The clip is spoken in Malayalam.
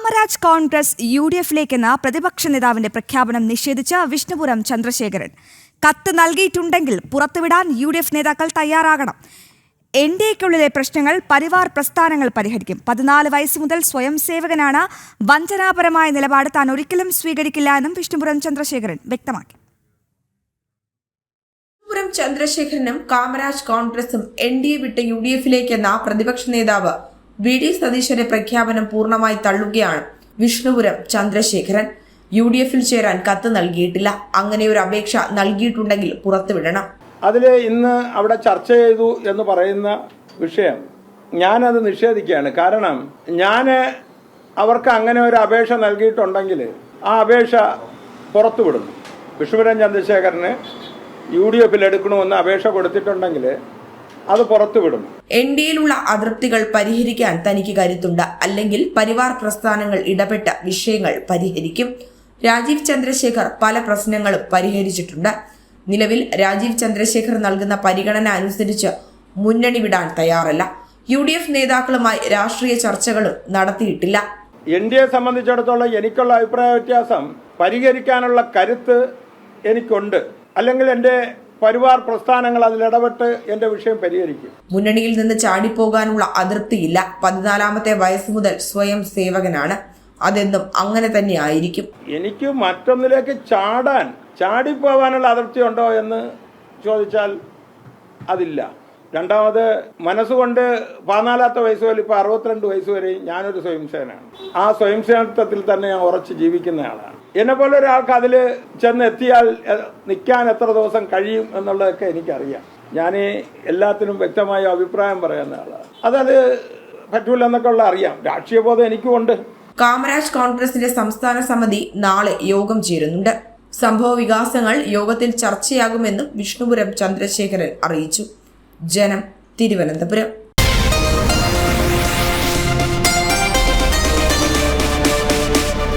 കാമരാജ് കോൺഗ്രസ് UDF-ലേക്കെന്ന പ്രതിപക്ഷ നേതാവിന്റെ പ്രഖ്യാപനം നിഷേധിച്ച വിഷ്ണുപുരം ചന്ദ്രശേഖരൻ. കത്ത് നൽകിയിട്ടുണ്ടെങ്കിൽ പുറത്തുവിടാൻ UDF നേതാക്കൾ തയ്യാറാകണം. NDAയ്ക്കുള്ളിലെ പ്രശ്നങ്ങൾ പരിവാർ പ്രസ്ഥാനങ്ങൾ പരിഹരിക്കും. 14 വയസ്സ് മുതൽ സ്വയം സേവകനാണ്. വഞ്ചനാപരമായ നിലപാട് താൻ ഒരിക്കലും സ്വീകരിക്കില്ല എന്നും വിഷ്ണുപുരം ചന്ദ്രശേഖരൻ വ്യക്തമാക്കി. വിഷ്ണുപുരം ചന്ദ്രശേഖരനും കാമരാജ് കോൺഗ്രസും NDA വിട്ട് UDF-ലേക്കെന്ന പ്രതിപക്ഷ നേതാവ് VD സതീശന്റെ പ്രഖ്യാപനം പൂർണ്ണമായി തള്ളുകയാണ് വിഷ്ണുപുരം ചന്ദ്രശേഖരൻ. UDF-ൽ ചേരാൻ കത്ത് നൽകിയിട്ടില്ല. അങ്ങനെ ഒരു അപേക്ഷ നൽകിയിട്ടുണ്ടെങ്കിൽ പുറത്തുവിടണം. അതിൽ ഇന്ന് അവിടെ ചർച്ച ചെയ്തു എന്ന് പറയുന്ന വിഷയം ഞാനത് നിഷേധിക്കുകയാണ്. കാരണം അവർക്ക് അങ്ങനെ ഒരു അപേക്ഷ നൽകിയിട്ടുണ്ടെങ്കിൽ ആ അപേക്ഷ പുറത്തുവിടുന്നു. വിഷ്ണുപുരം ചന്ദ്രശേഖരന് UDF-ൽ എടുക്കണമെന്ന് അപേക്ഷ കൊടുത്തിട്ടുണ്ടെങ്കിൽ അത് പുറത്തുവിടും. NDAയിലുള്ള അതൃപ്തികൾ പരിഹരിക്കാൻ തനിക്ക് കരുത്തുണ്ട്. അല്ലെങ്കിൽ പരിവാർ പ്രസ്ഥാനങ്ങൾ ഇടപെട്ട വിഷയങ്ങൾ പരിഹരിക്കും. രാജീവ് ചന്ദ്രശേഖർ പല പ്രശ്നങ്ങളും പരിഹരിച്ചിട്ടുണ്ട്. നിലവിൽ രാജീവ് ചന്ദ്രശേഖർ നൽകുന്ന പരിഗണന അനുസരിച്ച് മുന്നണി വിടാൻ തയ്യാറല്ല. UDF നേതാക്കളുമായി രാഷ്ട്രീയ ചർച്ചകളും നടത്തിയിട്ടില്ല. NDAയെ സംബന്ധിച്ചിടത്തോളം എനിക്കുള്ള അഭിപ്രായ വ്യത്യാസം പരിഹരിക്കാനുള്ള കരുത്ത് എനിക്കുണ്ട്. അല്ലെങ്കിൽ എൻ്റെ പരിവാർ പ്രസ്ഥാനങ്ങൾ അതിലിടപെട്ട് എന്റെ വിഷയം പരിഹരിക്കും. മുന്നണിയിൽ നിന്ന് ചാടിപ്പോകാനുള്ള അതൃപ്തിയില്ല. 14ാമത്തെ വയസ്സ് മുതൽ സ്വയം സേവകനാണ്. അതെന്നും അങ്ങനെ തന്നെ ആയിരിക്കും. എനിക്ക് മറ്റൊന്നിലേക്ക് ചാടിപ്പോകാനുള്ള അതൃപ്തി ഉണ്ടോ എന്ന് ചോദിച്ചാൽ അതില്ല. രണ്ടാമത് മനസ്സുകൊണ്ട് 14ാമത്തെ വയസ്സ് മുതൽ ഇപ്പോൾ 62 വയസ്സ് വരെ ഞാനൊരു സ്വയംസേവനാണ്. ആ സ്വയംസേവനത്വത്തിൽ തന്നെ ഞാൻ ഉറച്ച് ജീവിക്കുന്ന ആളാണ്. എന്നെപ്പോലെ ഒരാൾക്ക് അതിൽ ചെന്നെത്തിയാൽ നിൽക്കാൻ എത്ര ദിവസം കഴിയും എന്നുള്ളതൊക്കെ എനിക്കറിയാം. ഞാൻ എല്ലാത്തിനും വ്യക്തമായ അഭിപ്രായം പറയുന്ന ആളാണ്. അതത് പറ്റൂല എന്നൊക്കെ ഉള്ള അറിയാം. രാഷ്ട്രീയ ബോധം എനിക്കുമുണ്ട്. കാമരാജ് കോൺഗ്രസിന്റെ സംസ്ഥാന സമിതി നാളെ യോഗം ചേരുന്നുണ്ട്. സംഭവ വികാസങ്ങൾ യോഗത്തിൽ ചർച്ചയാകുമെന്നും വിഷ്ണുപുരം ചന്ദ്രശേഖരൻ അറിയിച്ചു. ജനം, തിരുവനന്തപുരം.